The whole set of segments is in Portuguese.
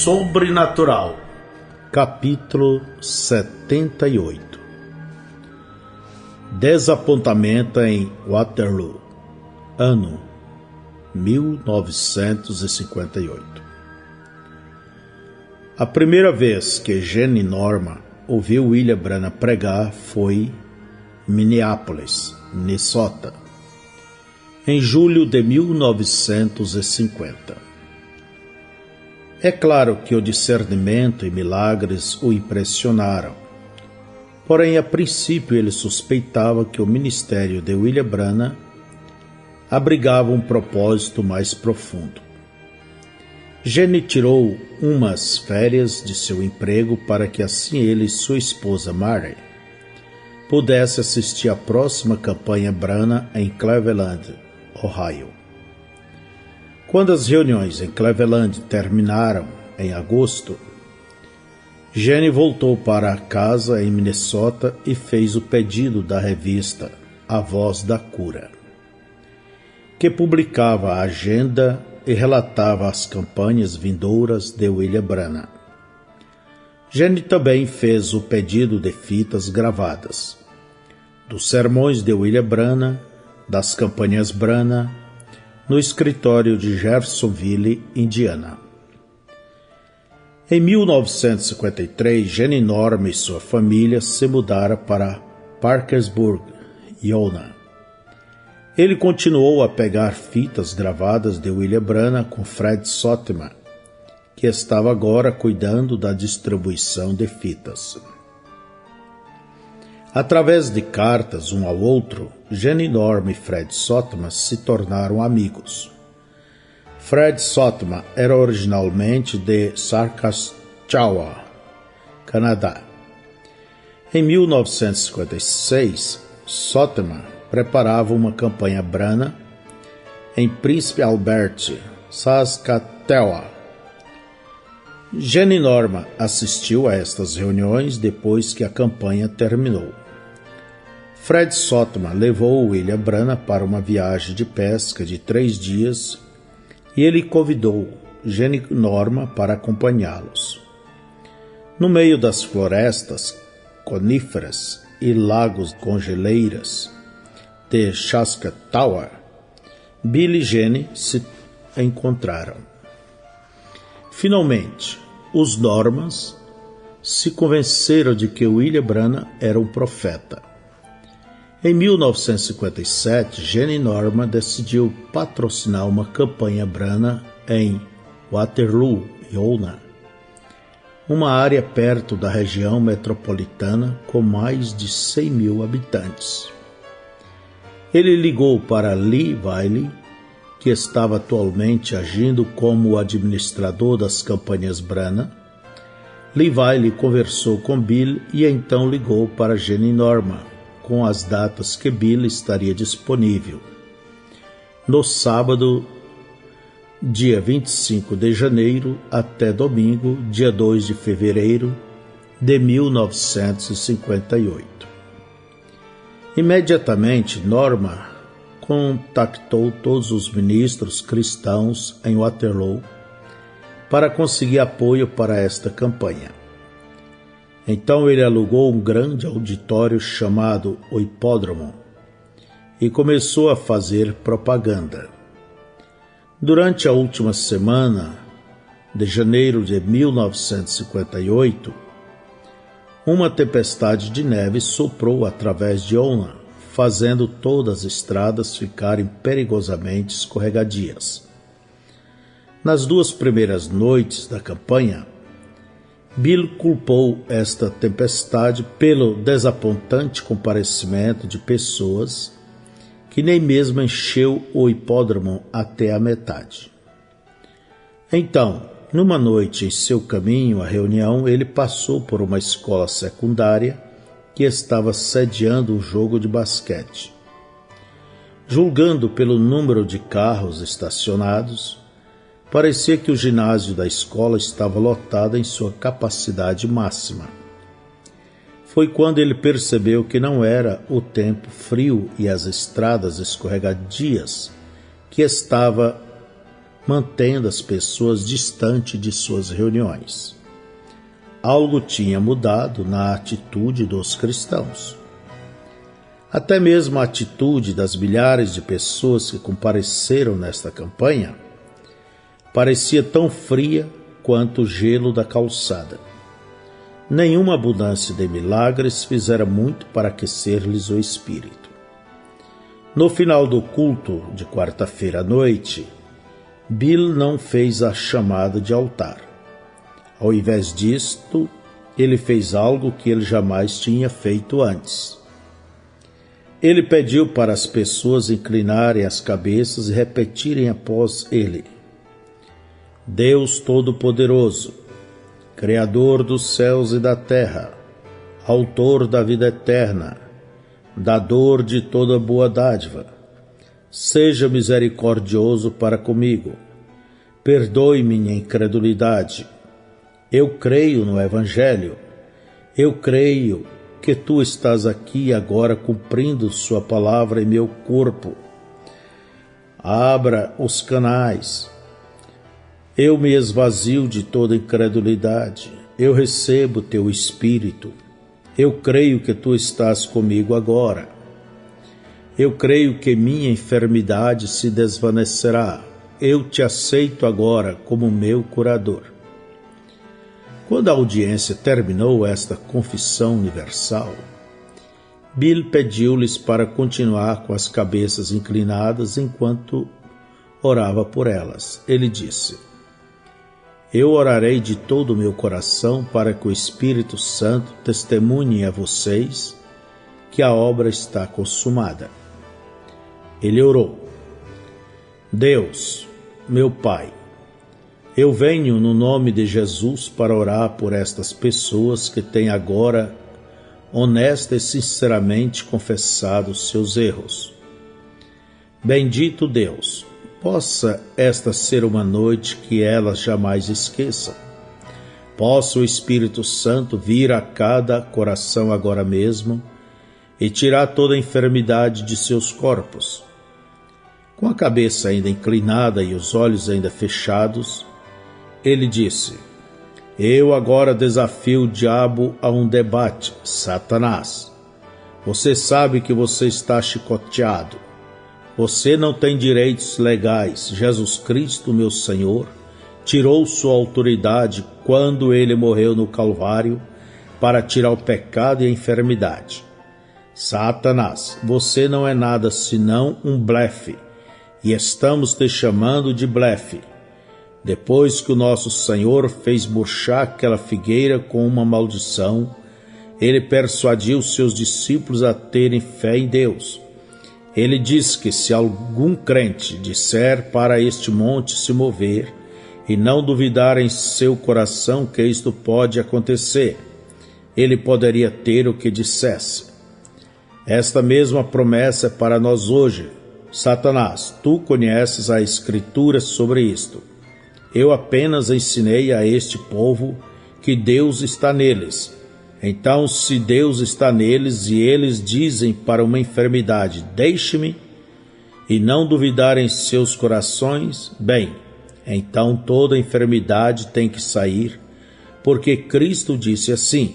Sobrenatural, capítulo 78. Desapontamento em Waterloo, ano 1958. A primeira vez que Jenny Norman ouviu William Branham pregar foi em Minneapolis, Minnesota, em julho de 1950. É claro que o discernimento e milagres o impressionaram, porém a princípio ele suspeitava que o ministério de William Branham abrigava um propósito mais profundo. Jenny tirou umas férias de seu emprego para que assim ele e sua esposa Mary pudessem assistir à próxima campanha Branham em Cleveland, Ohio. Quando as reuniões em Cleveland terminaram em agosto, Jenny voltou para casa em Minnesota e fez o pedido da revista A Voz da Cura, que publicava a agenda e relatava as campanhas vindouras de William Branham. Jenny também fez o pedido de fitas gravadas, dos sermões de William Branham, das campanhas Branham, no escritório de Jeffersonville, Indiana. Em 1953, Jenny Norman e sua família se mudaram para Parkersburg, Iowa. Ele continuou a pegar fitas gravadas de William Branham com Fred Sottman, que estava agora cuidando da distribuição de fitas. Através de cartas um ao outro, Jenny Norman e Fred Sottman se tornaram amigos. Fred Sottman era originalmente de Saskatchewan, Canadá. Em 1956, Sottman preparava uma campanha Branham em Príncipe Albert, Saskatchewan. Jenny Norman assistiu a estas reuniões depois que a campanha terminou. Fred Sottman levou William Branham para uma viagem de pesca de 3 dias e ele convidou Jenny Norman para acompanhá-los. No meio das florestas coníferas e lagos com geleiras de Saskatchewan, Bill e Jenny se encontraram. Finalmente, os Normans se convenceram de que William Branham era um profeta. Em 1957, Jenny Norman decidiu patrocinar uma campanha Branham em Waterloo, Iowa, uma área perto da região metropolitana com mais de 100 mil habitantes. Ele ligou para Lee Wiley, que estava atualmente agindo como o administrador das campanhas Branham. Lee Wiley conversou com Bill e então ligou para Jenny Norman, com as datas que Bill estaria disponível. No sábado, dia 25 de janeiro, até domingo, dia 2 de fevereiro de 1958. Imediatamente, Norman contactou todos os ministros cristãos em Waterloo para conseguir apoio para esta campanha. Então ele alugou um grande auditório chamado o Hipódromo e começou a fazer propaganda. Durante a última semana de janeiro de 1958, uma tempestade de neve soprou através de Iowa, fazendo todas as estradas ficarem perigosamente escorregadias. Nas 2 primeiras noites da campanha, Bill culpou esta tempestade pelo desapontante comparecimento de pessoas que nem mesmo encheu o hipódromo até a metade. Então, numa noite em seu caminho à reunião, ele passou por uma escola secundária que estava sediando um jogo de basquete. Julgando pelo número de carros estacionados, parecia que o ginásio da escola estava lotado em sua capacidade máxima. Foi quando ele percebeu que não era o tempo frio e as estradas escorregadias que estava mantendo as pessoas distante de suas reuniões. Algo tinha mudado na atitude dos cristãos. Até mesmo a atitude das milhares de pessoas que compareceram nesta campanha parecia tão fria quanto o gelo da calçada. Nenhuma abundância de milagres fizera muito para aquecer-lhes o espírito. No final do culto de quarta-feira à noite, Bill não fez a chamada de altar. Ao invés disto, ele fez algo que ele jamais tinha feito antes. Ele pediu para as pessoas inclinarem as cabeças e repetirem após ele: Deus Todo-Poderoso, Criador dos céus e da terra, Autor da vida eterna, Dador de toda boa dádiva, seja misericordioso para comigo, perdoe minha incredulidade. Eu creio no Evangelho, eu creio que tu estás aqui agora cumprindo sua palavra em meu corpo. Abra os canais. Eu me esvazio de toda incredulidade. Eu recebo teu Espírito. Eu creio que tu estás comigo agora. Eu creio que minha enfermidade se desvanecerá. Eu te aceito agora como meu curador. Quando a audiência terminou esta confissão universal, Bill pediu-lhes para continuar com as cabeças inclinadas enquanto orava por elas. Ele disse: Eu orarei de todo o meu coração para que o Espírito Santo testemunhe a vocês que a obra está consumada. Ele orou: Deus, meu Pai, eu venho no nome de Jesus para orar por estas pessoas que têm agora honesta e sinceramente confessado seus erros. Bendito Deus, possa esta ser uma noite que elas jamais esqueçam. Possa o Espírito Santo vir a cada coração agora mesmo e tirar toda a enfermidade de seus corpos. Com a cabeça ainda inclinada e os olhos ainda fechados, ele disse: Eu agora desafio o diabo a um debate. Satanás, você sabe que você está chicoteado. Você não tem direitos legais. Jesus Cristo, meu Senhor, tirou sua autoridade quando ele morreu no Calvário para tirar o pecado e a enfermidade. Satanás, você não é nada senão um blefe, e estamos te chamando de blefe. Depois que o nosso Senhor fez murchar aquela figueira com uma maldição, ele persuadiu seus discípulos a terem fé em Deus. Ele diz que se algum crente disser para este monte se mover e não duvidar em seu coração que isto pode acontecer, ele poderia ter o que dissesse. Esta mesma promessa é para nós hoje. Satanás, tu conheces a Escritura sobre isto. Eu apenas ensinei a este povo que Deus está neles. Então, se Deus está neles e eles dizem para uma enfermidade, deixe-me, e não duvidar em seus corações, bem, então toda enfermidade tem que sair, porque Cristo disse assim,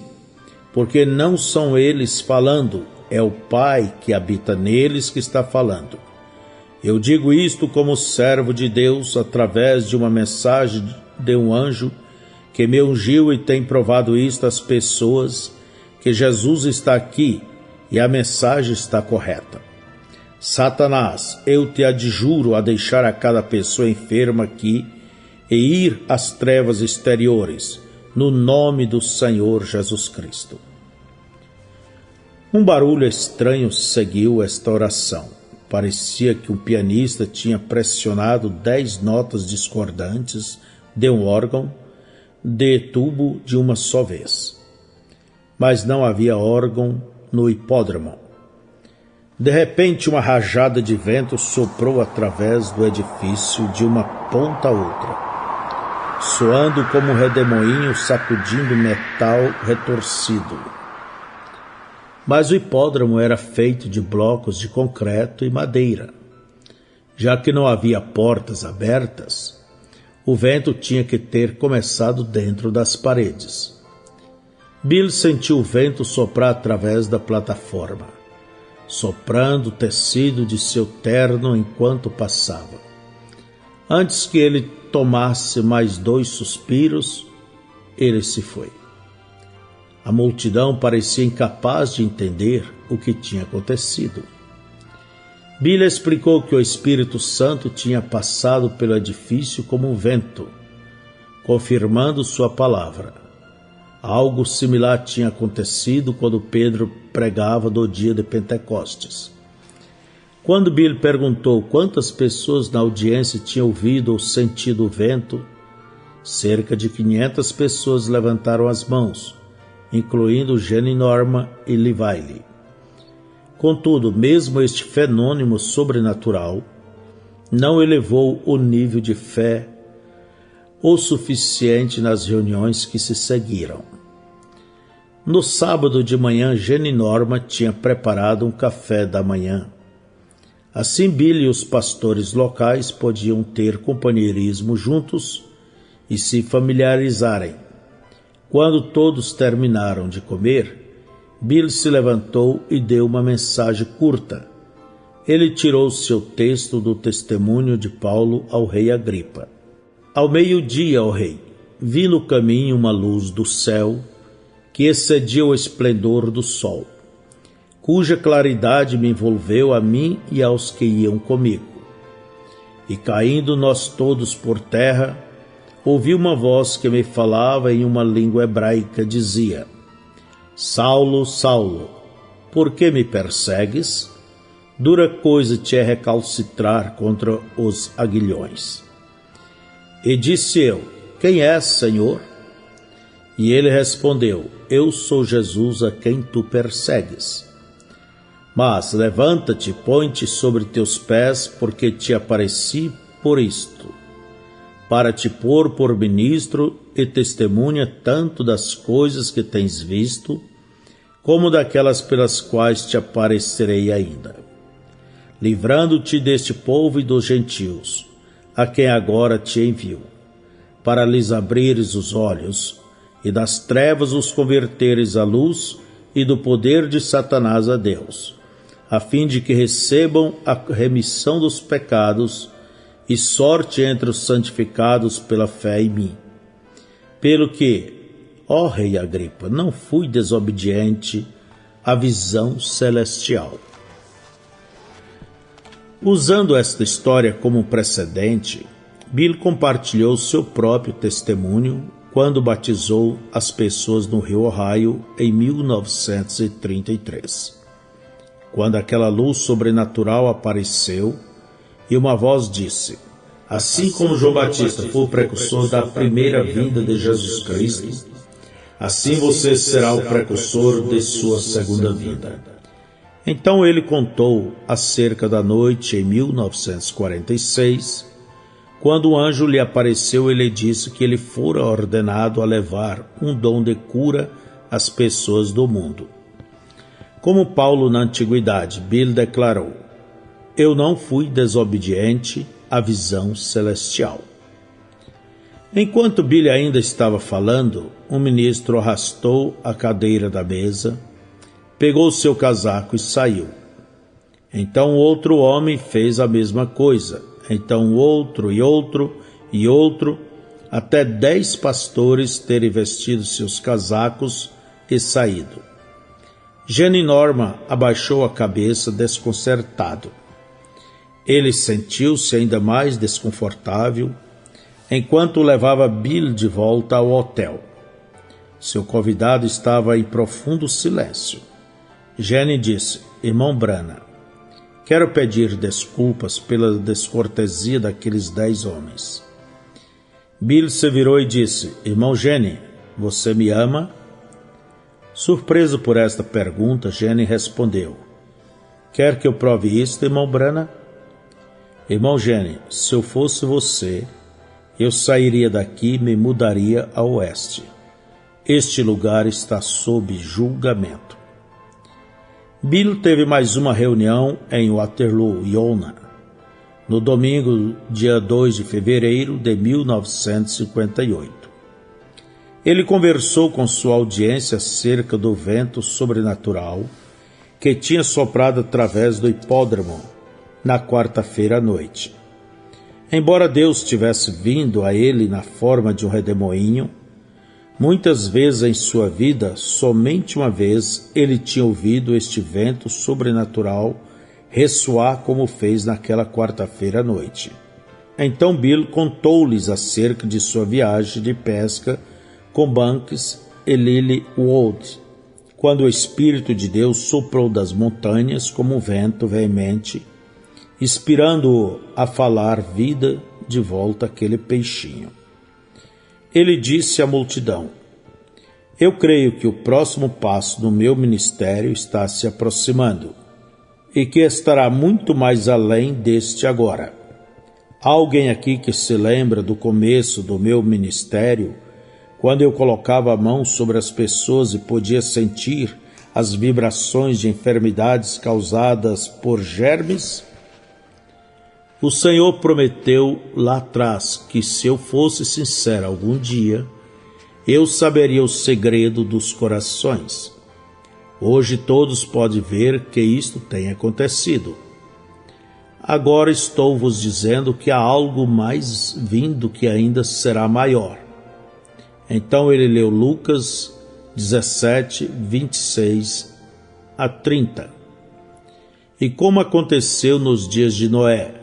porque não são eles falando, é o Pai que habita neles que está falando. Eu digo isto como servo de Deus através de uma mensagem de um anjo que me ungiu e tem provado isto às pessoas, que Jesus está aqui e a mensagem está correta. Satanás, eu te adjuro a deixar a cada pessoa enferma aqui e ir às trevas exteriores, no nome do Senhor Jesus Cristo. Um barulho estranho seguiu esta oração. Parecia que um pianista tinha pressionado 10 notas discordantes de um órgão de tubo de uma só vez. Mas não havia órgão no hipódromo. De repente, uma rajada de vento soprou através do edifício de uma ponta a outra, soando como um redemoinho sacudindo metal retorcido. Mas o hipódromo era feito de blocos de concreto e madeira. Já que não havia portas abertas, O vento tinha que ter começado dentro das paredes. Bill sentiu o vento soprar através da plataforma, soprando o tecido de seu terno enquanto passava. Antes que ele tomasse mais 2 suspiros, ele se foi. A multidão parecia incapaz de entender o que tinha acontecido. Bill explicou que o Espírito Santo tinha passado pelo edifício como um vento, confirmando sua palavra. Algo similar tinha acontecido quando Pedro pregava no dia de Pentecostes. Quando Bill perguntou quantas pessoas na audiência tinham ouvido ou sentido o vento, cerca de 500 pessoas levantaram as mãos, incluindo Jenny Norman e Lively. Contudo, mesmo este fenômeno sobrenatural não elevou o nível de fé o suficiente nas reuniões que se seguiram. No sábado de manhã, Jenny Norman tinha preparado um café da manhã. Assim, Bill e os pastores locais podiam ter companheirismo juntos e se familiarizarem. Quando todos terminaram de comer, Bill se levantou e deu uma mensagem curta. Ele tirou seu texto do testemunho de Paulo ao rei Agripa. Ao meio-dia, ó rei, vi no caminho uma luz do céu que excedia o esplendor do sol, cuja claridade me envolveu a mim e aos que iam comigo. E caindo nós todos por terra, ouvi uma voz que me falava em uma língua hebraica, dizia: Saulo, Saulo, por que me persegues? Dura coisa te é recalcitrar contra os aguilhões. E disse eu: Quem és, Senhor? E ele respondeu: Eu sou Jesus a quem tu persegues. Mas levanta-te, põe-te sobre teus pés, porque te apareci por isto, para te pôr por ministro e testemunha tanto das coisas que tens visto, como daquelas pelas quais te aparecerei ainda, livrando-te deste povo e dos gentios, a quem agora te envio, para lhes abrires os olhos, e das trevas os converteres à luz, e do poder de Satanás a Deus, a fim de que recebam a remissão dos pecados e sorte entre os santificados pela fé em mim. Pelo que, ó rei Agripa, não fui desobediente à visão celestial. Usando esta história como precedente, Bill compartilhou seu próprio testemunho quando batizou as pessoas no Rio Ohio em 1933. Quando aquela luz sobrenatural apareceu e uma voz disse: Assim como João Batista foi o precursor da primeira vinda de Jesus Cristo, assim você será o precursor de sua segunda vinda. Então ele contou acerca da noite em 1946, quando o anjo lhe apareceu e lhe disse que ele fora ordenado a levar um dom de cura às pessoas do mundo. Como Paulo na antiguidade, Bill declarou: Eu não fui desobediente à visão celestial. Enquanto Bill ainda estava falando, um ministro arrastou a cadeira da mesa, pegou seu casaco e saiu. Então outro homem fez a mesma coisa. Então outro e outro e outro, até 10 pastores terem vestido seus casacos e saído. Jenny Norman abaixou a cabeça desconcertado. Ele sentiu-se ainda mais desconfortável enquanto levava Bill de volta ao hotel. Seu convidado estava em profundo silêncio. Jenny disse: Irmão Branham, quero pedir desculpas pela descortesia daqueles 10 homens. Bill se virou e disse: Irmão Jenny, você me ama? Surpreso por esta pergunta, Jenny respondeu: Quer que eu prove isto, irmão Branham? Irmão Jenny, se eu fosse você, eu sairia daqui e me mudaria a oeste. Este lugar está sob julgamento. Bill teve mais uma reunião em Waterloo, Iona. no domingo, dia 2 de fevereiro de 1958. Ele conversou com sua audiência acerca do vento sobrenatural que tinha soprado através do hipódromo na quarta-feira à noite. Embora Deus tivesse vindo a ele na forma de um redemoinho, muitas vezes em sua vida, somente uma vez, ele tinha ouvido este vento sobrenatural ressoar como fez naquela quarta-feira à noite. Então Bill contou-lhes acerca de sua viagem de pesca com Banks e Lily Ward, quando o Espírito de Deus soprou das montanhas como um vento veemente, inspirando-o a falar vida de volta àquele peixinho. Ele disse à multidão: eu creio que o próximo passo no meu ministério está se aproximando e que estará muito mais além deste agora. Há alguém aqui que se lembra do começo do meu ministério, quando eu colocava a mão sobre as pessoas e podia sentir as vibrações de enfermidades causadas por germes? O Senhor prometeu lá atrás que, se eu fosse sincero algum dia, eu saberia o segredo dos corações. Hoje todos podem ver que isto tem acontecido. Agora estou vos dizendo que há algo mais vindo que ainda será maior. Então ele leu Lucas 17, 26 a 30. E como aconteceu nos dias de Noé,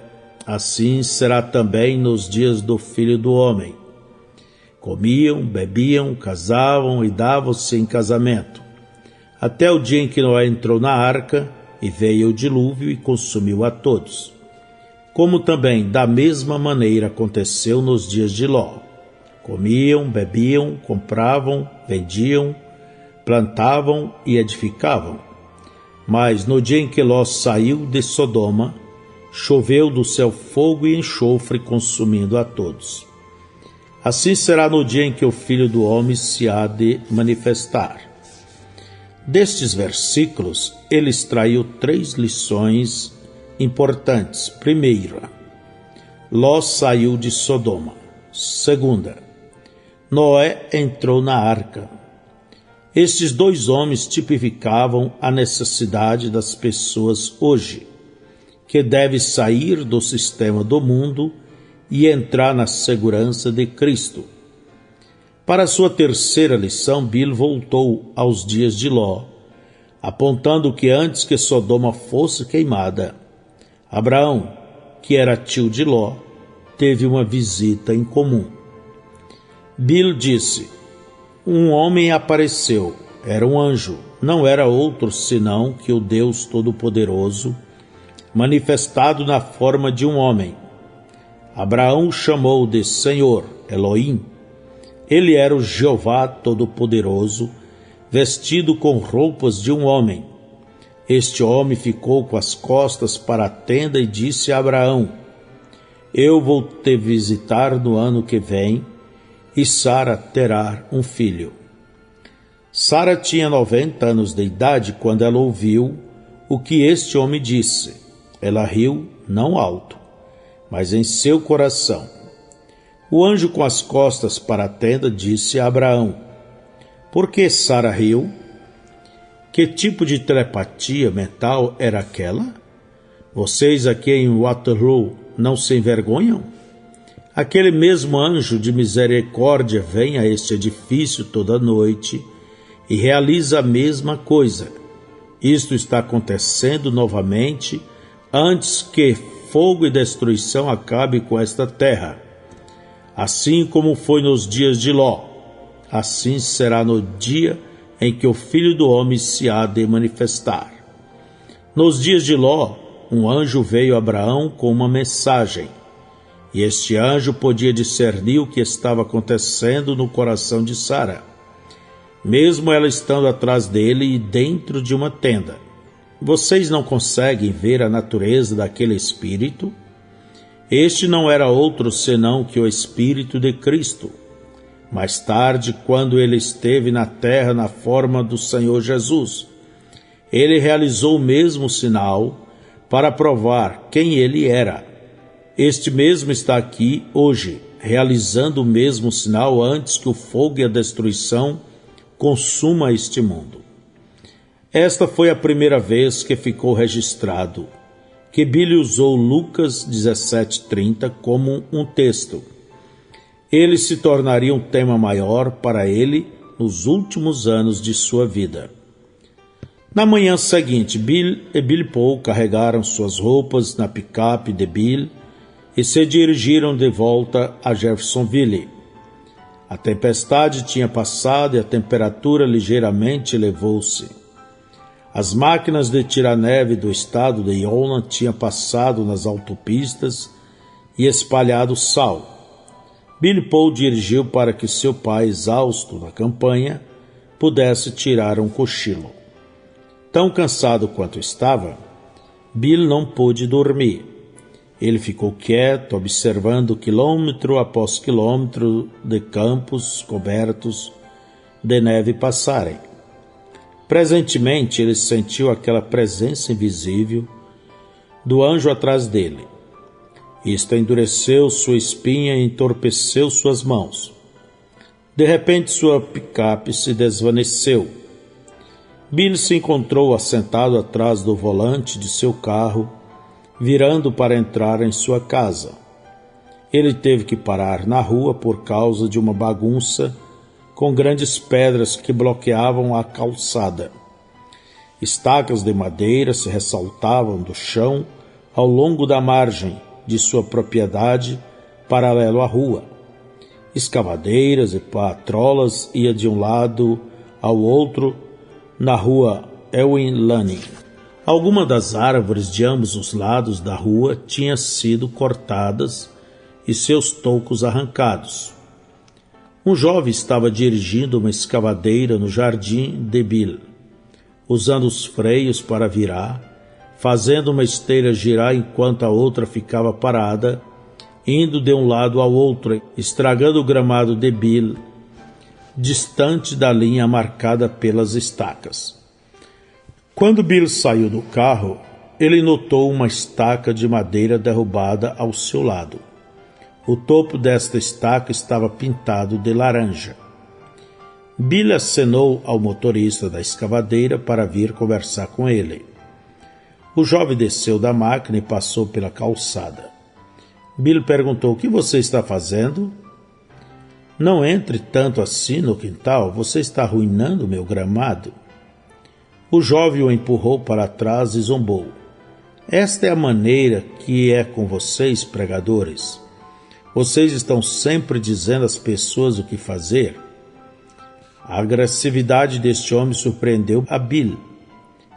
assim será também nos dias do Filho do Homem. Comiam, bebiam, casavam e davam-se em casamento, até o dia em que Noé entrou na arca e veio o dilúvio e consumiu a todos. Como também, da mesma maneira, aconteceu nos dias de Ló. Comiam, bebiam, compravam, vendiam, plantavam e edificavam. Mas no dia em que Ló saiu de Sodoma, choveu do céu fogo e enxofre, consumindo a todos. Assim será no dia em que o Filho do Homem se há de manifestar. Destes versículos, ele extraiu 3 lições importantes. Primeira, Ló saiu de Sodoma. Segunda, Noé entrou na arca. Estes 2 homens tipificavam a necessidade das pessoas hoje, que deve sair do sistema do mundo e entrar na segurança de Cristo. Para sua terceira lição, Bill voltou aos dias de Ló, apontando que antes que Sodoma fosse queimada, Abraão, que era tio de Ló, teve uma visita em comum. Bill disse: um homem apareceu, era um anjo, não era outro senão que o Deus Todo-Poderoso, manifestado na forma de um homem. Abraão o chamou de Senhor, Elohim. Ele era o Jeová Todo-Poderoso, vestido com roupas de um homem. Este homem ficou com as costas para a tenda e disse a Abraão: eu vou te visitar no ano que vem, e Sara terá um filho. Sara tinha 90 anos de idade quando ela ouviu o que este homem disse. Ela riu, não alto, mas em seu coração. O anjo com as costas para a tenda disse a Abraão: por que Sara riu? Que tipo de telepatia mental era aquela? Vocês aqui em Waterloo não se envergonham? Aquele mesmo anjo de misericórdia vem a este edifício toda noite e realiza a mesma coisa. Isto está acontecendo novamente antes que fogo e destruição acabe com esta terra. Assim como foi nos dias de Ló, assim será no dia em que o Filho do Homem se há de manifestar. Nos dias de Ló, um anjo veio a Abraão com uma mensagem, e este anjo podia discernir o que estava acontecendo no coração de Sara, mesmo ela estando atrás dele e dentro de uma tenda. Vocês não conseguem ver a natureza daquele espírito? Este não era outro senão que o Espírito de Cristo. Mais tarde, quando ele esteve na terra na forma do Senhor Jesus, ele realizou o mesmo sinal para provar quem ele era. Este mesmo está aqui hoje, realizando o mesmo sinal antes que o fogo e a destruição consuma este mundo. Esta foi a primeira vez que ficou registrado que Billy usou Lucas 17:30 como um texto. Ele se tornaria um tema maior para ele nos últimos anos de sua vida. Na manhã seguinte, Bill e Billy Paul carregaram suas roupas na picape de Bill e se dirigiram de volta a Jeffersonville. A tempestade tinha passado e a temperatura ligeiramente elevou-se. As máquinas de tirar neve do estado de Iowa tinham passado nas autopistas e espalhado sal. Billy Paul dirigiu para que seu pai, exausto na campanha, pudesse tirar um cochilo. Tão cansado quanto estava, Bill não pôde dormir. Ele ficou quieto, observando quilômetro após quilômetro de campos cobertos de neve passarem. Presentemente, ele sentiu aquela presença invisível do anjo atrás dele. Isto endureceu sua espinha e entorpeceu suas mãos. De repente, sua picape se desvaneceu. Bill se encontrou assentado atrás do volante de seu carro, virando para entrar em sua casa. Ele teve que parar na rua por causa de uma bagunça com grandes pedras que bloqueavam a calçada. Estacas de madeira se ressaltavam do chão ao longo da margem de sua propriedade, paralelo à rua. Escavadeiras e patrolas iam de um lado ao outro na rua Elwin Lanning. Algumas das árvores de ambos os lados da rua tinham sido cortadas e seus tocos arrancados. Um jovem estava dirigindo uma escavadeira no jardim de Bill, usando os freios para virar, fazendo uma esteira girar enquanto a outra ficava parada, indo de um lado ao outro, estragando o gramado de Bill, distante da linha marcada pelas estacas. Quando Bill saiu do carro, ele notou uma estaca de madeira derrubada ao seu lado. O topo desta estaca estava pintado de laranja. Bill acenou ao motorista da escavadeira para vir conversar com ele. O jovem desceu da máquina e passou pela calçada. Bill perguntou: "O que você está fazendo?" "Não entre tanto assim no quintal, você está arruinando meu gramado." O jovem o empurrou para trás e zombou: "Esta é a maneira que é com vocês, pregadores. Vocês estão sempre dizendo às pessoas o que fazer." A agressividade deste homem surpreendeu a Bill.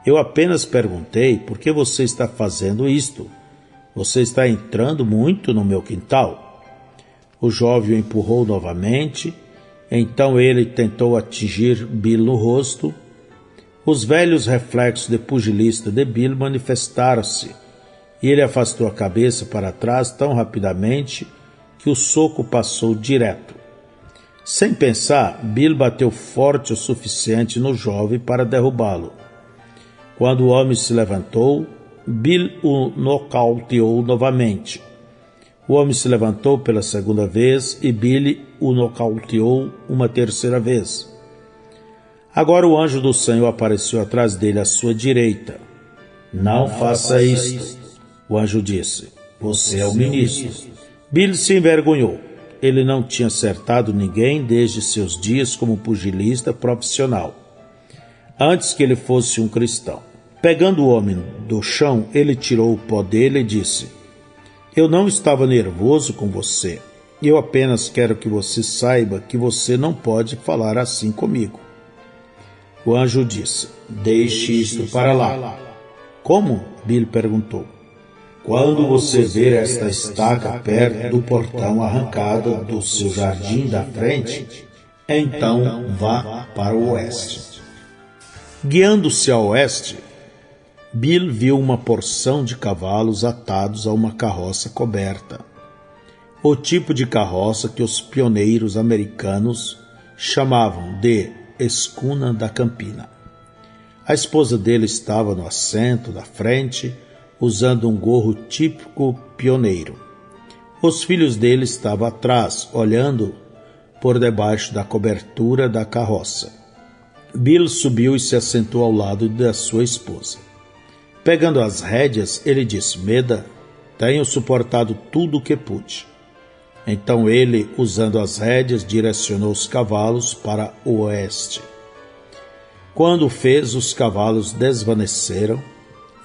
"Eu apenas perguntei por que você está fazendo isto. Você está entrando muito no meu quintal." O jovem o empurrou novamente. Então ele tentou atingir Bill no rosto. Os velhos reflexos de pugilista de Bill manifestaram-se e ele afastou a cabeça para trás tão rapidamente que o soco passou direto. Sem pensar, Bill bateu forte o suficiente no jovem para derrubá-lo. Quando o homem se levantou, Bill o nocauteou novamente. O homem se levantou pela segunda vez e Billy o nocauteou uma terceira vez. Agora o anjo do Senhor apareceu atrás dele à sua direita. "Não faça isto", o anjo disse. "Você é o ministro." Bill se envergonhou. Ele não tinha acertado ninguém desde seus dias como pugilista profissional, antes que ele fosse um cristão. Pegando o homem do chão, ele tirou o pó dele e disse: "Eu não estava nervoso com você. Eu apenas quero que você saiba que você não pode falar assim comigo." O anjo disse: "Deixe isto para lá." "Como?" Bill perguntou. "Quando você ver esta estaca perto do portão arrancada do seu jardim da frente, então vá para o oeste." Guiando-se a oeste, Bill viu uma porção de cavalos atados a uma carroça coberta. O tipo de carroça que os pioneiros americanos chamavam de escuna da campina. A esposa dele estava no assento da frente, usando um gorro típico pioneiro. Os filhos dele estavam atrás, olhando por debaixo da cobertura da carroça. Bill subiu e se assentou ao lado da sua esposa. Pegando as rédeas, ele disse: Meda, tenho suportado tudo o que pude. Então ele, usando as rédeas, direcionou os cavalos para o oeste. Quando o fez, os cavalos desvaneceram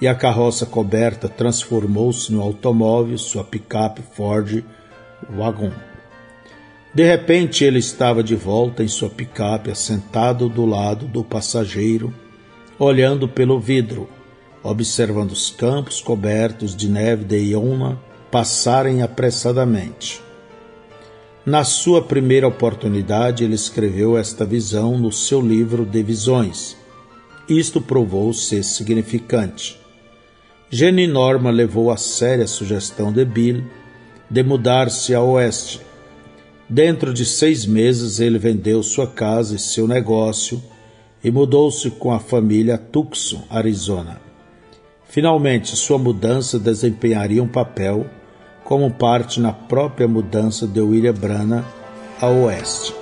e a carroça coberta transformou-se no automóvel, sua picape Ford Wagon. De repente ele estava de volta em sua picape, assentado do lado do passageiro, olhando pelo vidro, observando os campos cobertos de neve de Iona passarem apressadamente. Na sua primeira oportunidade, ele escreveu esta visão no seu livro de visões. Isto provou ser significante. Jenny Norman levou a sério a sugestão de Bill de mudar-se a oeste. Dentro de 6 meses, ele vendeu sua casa e seu negócio e mudou-se com a família a Tucson, Arizona. Finalmente, sua mudança desempenharia um papel como parte na própria mudança de William Branham a oeste.